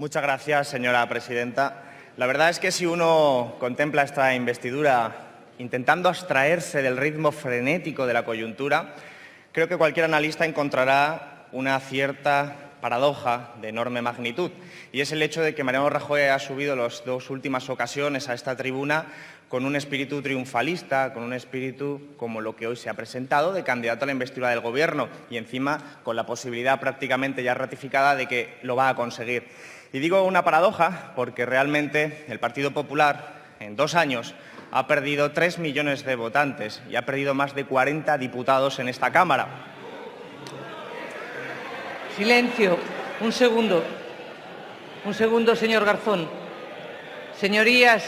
Muchas gracias, señora presidenta. La verdad es que si uno contempla esta investidura intentando abstraerse del ritmo frenético de la coyuntura, creo que cualquier analista encontrará una cierta paradoja de enorme magnitud, y es el hecho de que Mariano Rajoy ha subido las dos últimas ocasiones a esta tribuna con un espíritu triunfalista, con un espíritu como lo que hoy se ha presentado, de candidato a la investidura del Gobierno, y encima con la posibilidad prácticamente ya ratificada de que lo va a conseguir. Y digo una paradoja porque realmente el Partido Popular en 2 años ha perdido 3 millones de votantes y ha perdido más de 40 diputados en esta Cámara. Silencio. Un segundo, señor Garzón. Señorías,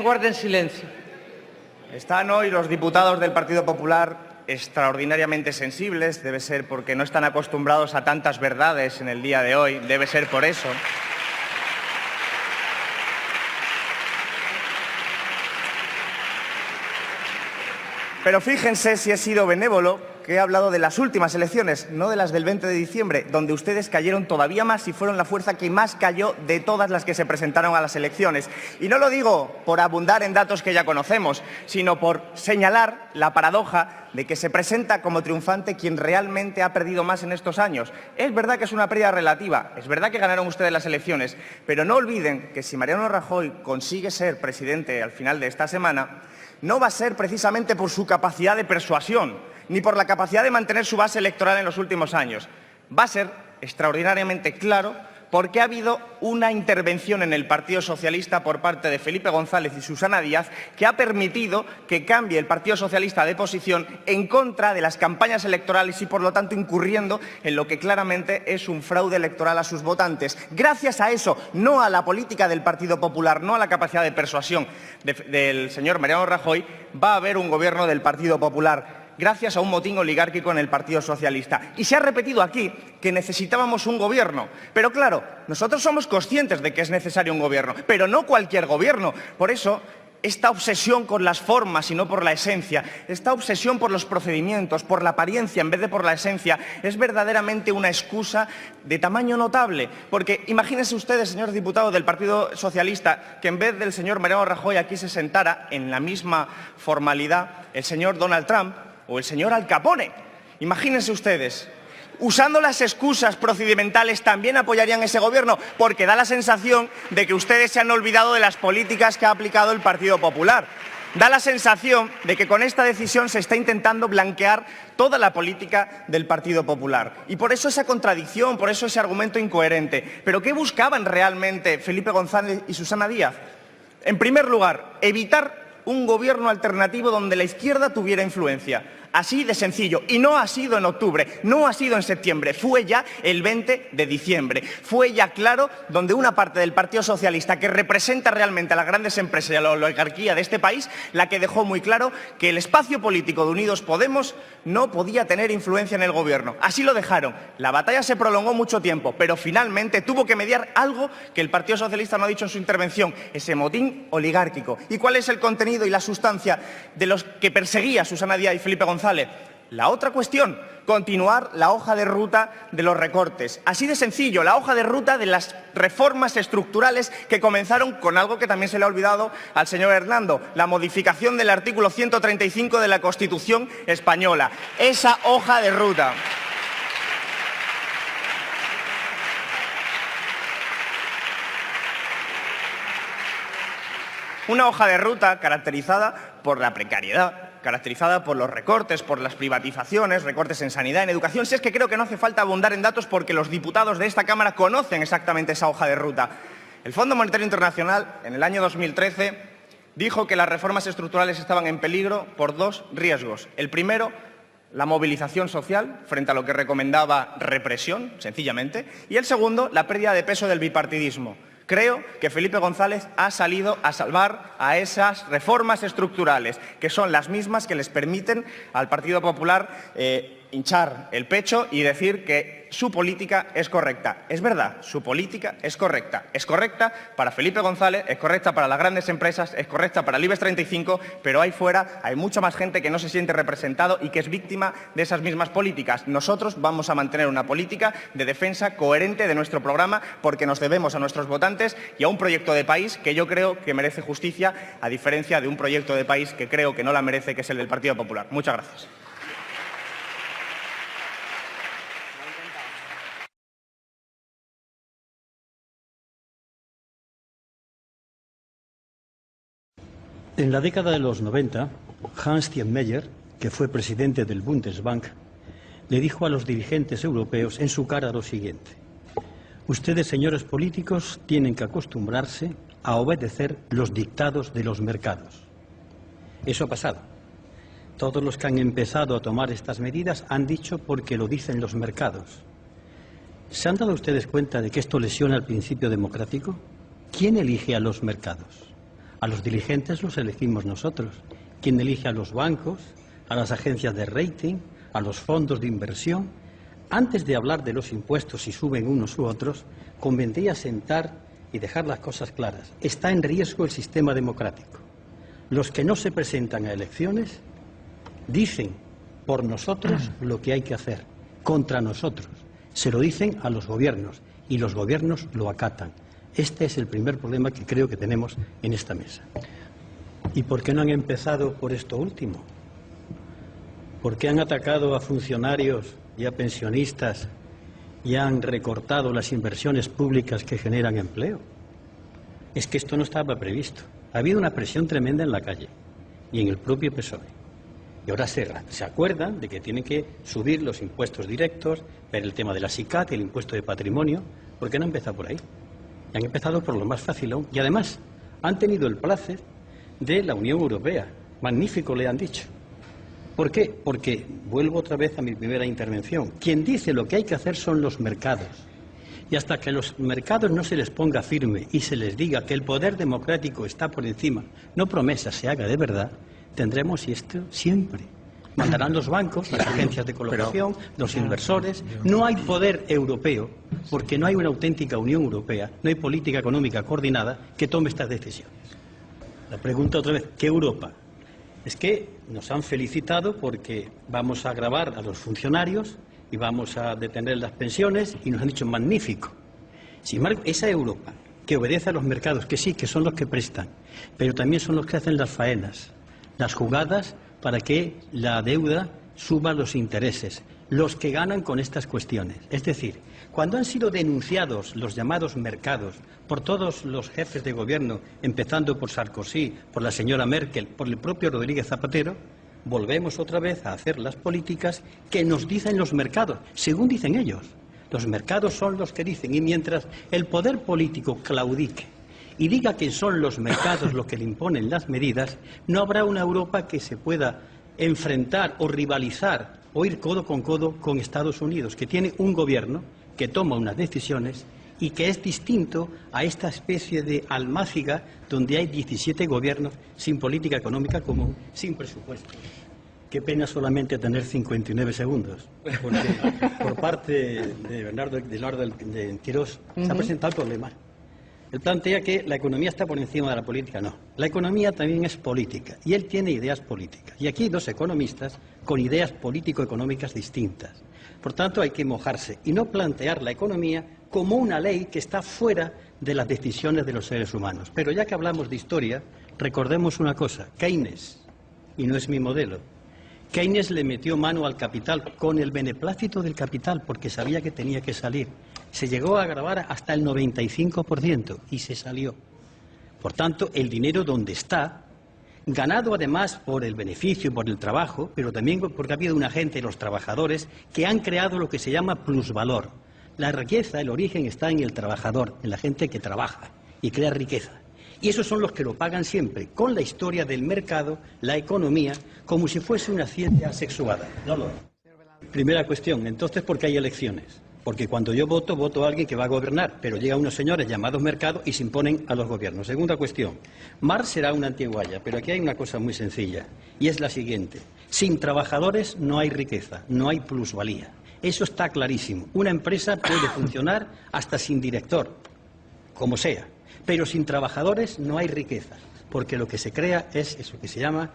guarden silencio. Están hoy los diputados del Partido Popular extraordinariamente sensibles, debe ser porque no están acostumbrados a tantas verdades en el día de hoy, debe ser por eso. Pero fíjense si he sido benévolo, que he hablado de las últimas elecciones, no de las del 20 de diciembre, donde ustedes cayeron todavía más y fueron la fuerza que más cayó de todas las que se presentaron a las elecciones. Y no lo digo por abundar en datos que ya conocemos, sino por señalar la paradoja de que se presenta como triunfante quien realmente ha perdido más en estos años. Es verdad que es una pérdida relativa, es verdad que ganaron ustedes las elecciones, pero no olviden que si Mariano Rajoy consigue ser presidente al final de esta semana, no va a ser precisamente por su capacidad de persuasión, ni por la capacidad de mantener su base electoral en los últimos años. Va a ser extraordinariamente claro porque ha habido una intervención en el Partido Socialista por parte de Felipe González y Susana Díaz que ha permitido que cambie el Partido Socialista de posición en contra de las campañas electorales y, por lo tanto, incurriendo en lo que claramente es un fraude electoral a sus votantes. Gracias a eso, no a la política del Partido Popular, no a la capacidad de persuasión del señor Mariano Rajoy, va a haber un gobierno del Partido Popular, gracias a un motín oligárquico en el Partido Socialista. Y se ha repetido aquí que necesitábamos un gobierno. Pero claro, nosotros somos conscientes de que es necesario un gobierno, pero no cualquier gobierno. Por eso, esta obsesión con las formas y no por la esencia, esta obsesión por los procedimientos, por la apariencia en vez de por la esencia, es verdaderamente una excusa de tamaño notable. Porque imagínense ustedes, señores diputados del Partido Socialista, que en vez del señor Mariano Rajoy aquí se sentara en la misma formalidad el señor Donald Trump o el señor Al Capone. Imagínense ustedes, usando las excusas procedimentales también apoyarían ese gobierno, porque da la sensación de que ustedes se han olvidado de las políticas que ha aplicado el Partido Popular. Da la sensación de que con esta decisión se está intentando blanquear toda la política del Partido Popular. Y por eso esa contradicción, por eso ese argumento incoherente. ¿Pero qué buscaban realmente Felipe González y Susana Díaz? En primer lugar, evitar un gobierno alternativo donde la izquierda tuviera influencia. Así de sencillo. Y no ha sido en octubre, no ha sido en septiembre, fue ya el 20 de diciembre. Fue ya claro donde una parte del Partido Socialista que representa realmente a las grandes empresas y a la oligarquía de este país, la que dejó muy claro que el espacio político de Unidos Podemos no podía tener influencia en el gobierno. Así lo dejaron. La batalla se prolongó mucho tiempo, pero finalmente tuvo que mediar algo que el Partido Socialista no ha dicho en su intervención, ese motín oligárquico. ¿Y cuál es el contenido y la sustancia de los que perseguía Susana Díaz y Felipe González? La otra cuestión, continuar la hoja de ruta de los recortes. Así de sencillo, la hoja de ruta de las reformas estructurales que comenzaron con algo que también se le ha olvidado al señor Hernando, la modificación del artículo 135 de la Constitución española. Esa hoja de ruta. Una hoja de ruta caracterizada por la precariedad, caracterizada por los recortes, por las privatizaciones, recortes en sanidad, en educación. Si es que creo que no hace falta abundar en datos porque los diputados de esta Cámara conocen exactamente esa hoja de ruta. El Fondo Monetario Internacional, en el año 2013, dijo que las reformas estructurales estaban en peligro por 2 riesgos. El primero, la movilización social frente a lo que recomendaba represión, sencillamente. Y el segundo, la pérdida de peso del bipartidismo. Creo que Felipe González ha salido a salvar a esas reformas estructurales, que son las mismas que les permiten al Partido Popular hinchar el pecho y decir que su política es correcta. Es verdad, su política es correcta. Es correcta para Felipe González, es correcta para las grandes empresas, es correcta para el IBEX 35, pero ahí fuera hay mucha más gente que no se siente representado y que es víctima de esas mismas políticas. Nosotros vamos a mantener una política de defensa coherente de nuestro programa porque nos debemos a nuestros votantes y a un proyecto de país que yo creo que merece justicia, a diferencia de un proyecto de país que creo que no la merece, que es el del Partido Popular. Muchas gracias. En la década de los 90, Hans Steinmeier, que fue presidente del Bundesbank, le dijo a los dirigentes europeos en su cara lo siguiente: ustedes, señores políticos, tienen que acostumbrarse a obedecer los dictados de los mercados. Eso ha pasado. Todos los que han empezado a tomar estas medidas han dicho porque lo dicen los mercados. ¿Se han dado ustedes cuenta de que esto lesiona el principio democrático? ¿Quién elige a los mercados? A los dirigentes los elegimos nosotros. ¿Quién elige a los bancos, a las agencias de rating, a los fondos de inversión? Antes de hablar de los impuestos si suben unos u otros, convendría sentar y dejar las cosas claras. Está en riesgo el sistema democrático. Los que no se presentan a elecciones dicen por nosotros lo que hay que hacer, contra nosotros. Se lo dicen a los gobiernos y los gobiernos lo acatan. Este es el primer problema que creo que tenemos en esta mesa. ¿Y por qué no han empezado por esto último? ¿Por qué han atacado a funcionarios y a pensionistas y han recortado las inversiones públicas que generan empleo? Es que esto no estaba previsto. Ha habido una presión tremenda en la calle y en el propio PSOE. Y ahora se acuerdan de que tienen que subir los impuestos directos, ver el tema de la SICAT, el impuesto de patrimonio. ¿Por qué no han empezado por ahí? Y han empezado por lo más fácil aún. Y además han tenido el placer de la Unión Europea. Magnífico, le han dicho. ¿Por qué? Porque, vuelvo otra vez a mi primera intervención, quien dice lo que hay que hacer son los mercados. Y hasta que a los mercados no se les ponga firme y se les diga que el poder democrático está por encima, no promesa, se haga de verdad, tendremos esto siempre. Mandarán los bancos, las agencias de colocación, los inversores. No hay poder europeo, porque no hay una auténtica Unión Europea, no hay política económica coordinada que tome estas decisiones. La pregunta otra vez, ¿qué Europa? Es que nos han felicitado porque vamos a gravar a los funcionarios y vamos a detener las pensiones y nos han dicho magnífico. Sin embargo, esa Europa que obedece a los mercados, que sí, que son los que prestan, pero también son los que hacen las faenas, las jugadas para que la deuda suba los intereses, los que ganan con estas cuestiones. Es decir, cuando han sido denunciados los llamados mercados por todos los jefes de gobierno, empezando por Sarkozy, por la señora Merkel, por el propio Rodríguez Zapatero, volvemos otra vez a hacer las políticas que nos dicen los mercados, según dicen ellos. Los mercados son los que dicen, y mientras el poder político claudique y diga que son los mercados los que le imponen las medidas, no habrá una Europa que se pueda enfrentar o rivalizar o ir codo con Estados Unidos, que tiene un gobierno que toma unas decisiones y que es distinto a esta especie de almáciga donde hay 17 gobiernos sin política económica común, sin presupuesto. Qué pena solamente tener 59 segundos, porque por parte de Bernardo de Quirós se ha presentado el problema. Él plantea que la economía está por encima de la política. No, la economía también es política y él tiene ideas políticas. Y aquí hay dos economistas con ideas político-económicas distintas. Por tanto, hay que mojarse y no plantear la economía como una ley que está fuera de las decisiones de los seres humanos. Pero ya que hablamos de historia, recordemos una cosa. Keynes, y no es mi modelo, Keynes le metió mano al capital con el beneplácito del capital porque sabía que tenía que salir. Se llegó a grabar hasta el 95% y se salió. Por tanto, el dinero donde está, ganado además por el beneficio, por el trabajo, pero también porque ha habido una gente, los trabajadores, que han creado lo que se llama plusvalor. La riqueza, el origen está en el trabajador, en la gente que trabaja y crea riqueza. Y esos son los que lo pagan siempre, con la historia del mercado, la economía, como si fuese una ciencia asexuada. No. Primera cuestión, entonces, ¿por qué hay elecciones? Porque cuando yo voto, voto a alguien que va a gobernar, pero llegan unos señores llamados mercados y se imponen a los gobiernos. Segunda cuestión. Marx será una antiguaya, pero aquí hay una cosa muy sencilla, y es la siguiente. Sin trabajadores no hay riqueza, no hay plusvalía. Eso está clarísimo. Una empresa puede funcionar hasta sin director, como sea, pero sin trabajadores no hay riqueza, porque lo que se crea es eso que se llama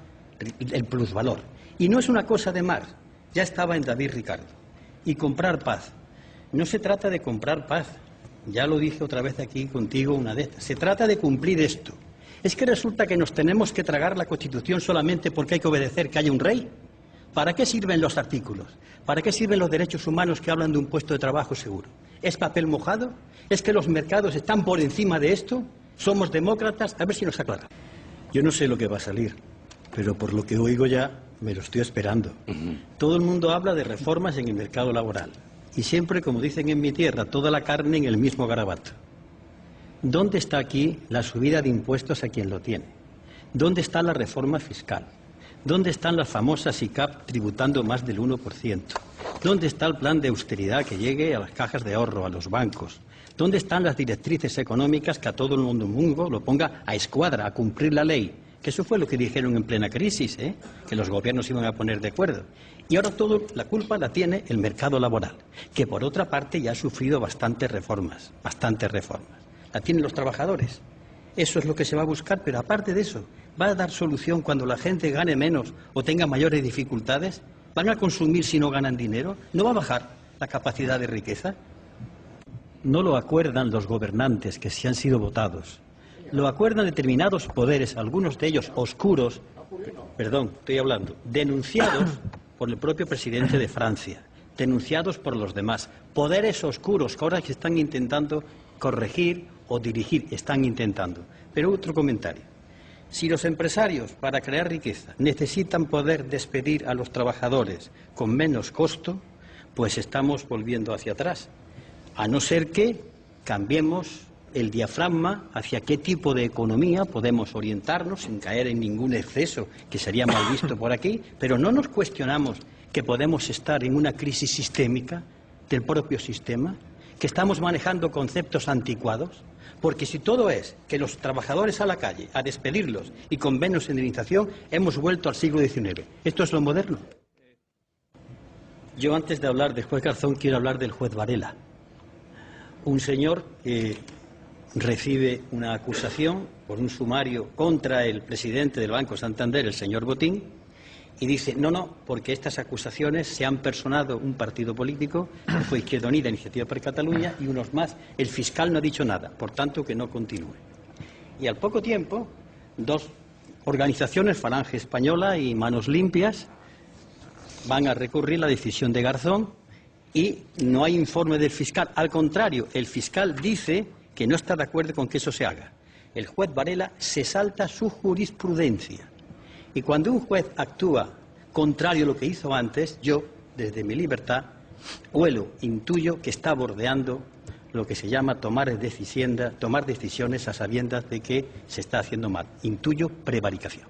el plusvalor. Y no es una cosa de Marx, ya estaba en David Ricardo. Y comprar paz. No se trata de comprar paz, ya lo dije otra vez aquí contigo una de estas, se trata de cumplir esto. Es que resulta que nos tenemos que tragar la Constitución solamente porque hay que obedecer que haya un rey. ¿Para qué sirven los artículos? ¿Para qué sirven los derechos humanos que hablan de un puesto de trabajo seguro? ¿Es papel mojado? ¿Es que los mercados están por encima de esto? ¿Somos demócratas? A ver si nos aclara. Yo no sé lo que va a salir, pero por lo que oigo ya me lo estoy esperando. Todo el mundo habla de reformas en el mercado laboral. Y siempre, como dicen en mi tierra, toda la carne en el mismo garabato. ¿Dónde está aquí la subida de impuestos a quien lo tiene? ¿Dónde está la reforma fiscal? ¿Dónde están las famosas ICAP tributando más del 1%? ¿Dónde está el plan de austeridad que llegue a las cajas de ahorro, a los bancos? ¿Dónde están las directrices económicas que a todo el mundo lo ponga a escuadra, a cumplir la ley? Que eso fue lo que dijeron en plena crisis, que los gobiernos iban a poner de acuerdo. Y ahora la culpa la tiene el mercado laboral, que por otra parte ya ha sufrido bastantes reformas. La tienen los trabajadores. Eso es lo que se va a buscar, pero aparte de eso, ¿va a dar solución cuando la gente gane menos o tenga mayores dificultades? ¿Van a consumir si no ganan dinero? ¿No va a bajar la capacidad de riqueza? No lo acuerdan los gobernantes que se han sido votados. Lo acuerdan determinados poderes, algunos de ellos oscuros, denunciados por el propio presidente de Francia, denunciados por los demás, poderes oscuros que ahora se están intentando corregir o dirigir, están intentando. Pero otro comentario. Si los empresarios, para crear riqueza, necesitan poder despedir a los trabajadores con menos costo, pues estamos volviendo hacia atrás. A no ser que cambiemos el diafragma hacia qué tipo de economía podemos orientarnos sin caer en ningún exceso que sería mal visto por aquí, pero no nos cuestionamos que podemos estar en una crisis sistémica del propio sistema, que estamos manejando conceptos anticuados, porque si todo es que los trabajadores a la calle, a despedirlos y con menos indemnización, hemos vuelto al siglo XIX. ¿Esto es lo moderno? Yo antes de hablar del juez Garzón quiero hablar del juez Varela, un señor que recibe una acusación por un sumario contra el presidente del Banco Santander, el señor Botín, y dice, no, porque estas acusaciones se han personado un partido político, que fue Izquierda Unida, Iniciativa per Catalunya, y unos más. El fiscal no ha dicho nada, por tanto que no continúe. Y al poco tiempo, dos organizaciones, Falange Española y Manos Limpias, van a recurrir la decisión de Garzón y no hay informe del fiscal. Al contrario, el fiscal dice que no está de acuerdo con que eso se haga. El juez Varela se salta su jurisprudencia. Y cuando un juez actúa contrario a lo que hizo antes, yo, desde mi libertad, intuyo que está bordeando lo que se llama tomar decisiones a sabiendas de que se está haciendo mal. Intuyo prevaricación.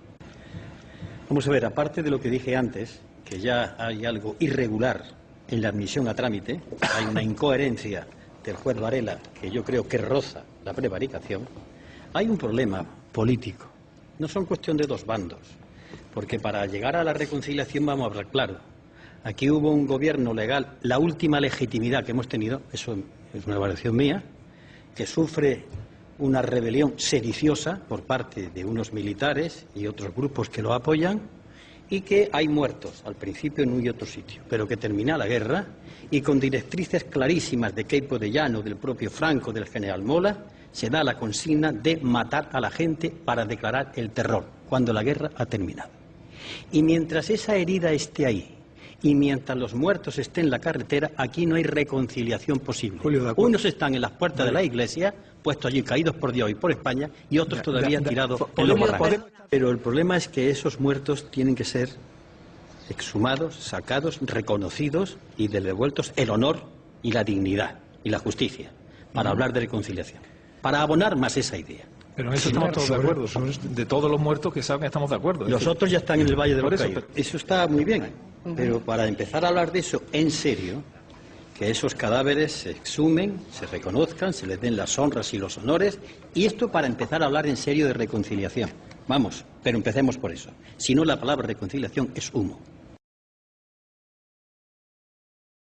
Vamos a ver, aparte de lo que dije antes, que ya hay algo irregular en la admisión a trámite, hay una incoherencia del juez Varela que yo creo que roza la prevaricación, hay un problema político. No son cuestión de dos bandos, porque para llegar a la reconciliación vamos a hablar claro. Aquí hubo un gobierno legal, la última legitimidad que hemos tenido, eso es una evaluación mía, que sufre una rebelión sediciosa por parte de unos militares y otros grupos que lo apoyan, y que hay muertos al principio en un y otro sitio, pero que termina la guerra y con directrices clarísimas de Queipo de Llano, del propio Franco, del general Mola, se da la consigna de matar a la gente para declarar el terror, cuando la guerra ha terminado. Y mientras esa herida esté ahí, y mientras los muertos estén en la carretera, aquí no hay reconciliación posible. Julio, unos están en las puertas de la iglesia, puestos allí caídos por Dios y por España, y otros todavía tirados en los barrancos. Pero el problema es que esos muertos tienen que ser exhumados, sacados, reconocidos y devueltos el honor y la dignidad y la justicia, para hablar de reconciliación, para abonar más esa idea. Pero en eso estamos todos de acuerdo. De todos los muertos que saben, estamos de acuerdo. Los otros ya están en el Valle de los Caídos. Eso está muy bien. Pero para empezar a hablar de eso en serio, que esos cadáveres se exhumen, se reconozcan, se les den las honras y los honores, y esto para empezar a hablar en serio de reconciliación. Vamos, pero empecemos por eso. Si no, la palabra reconciliación es humo.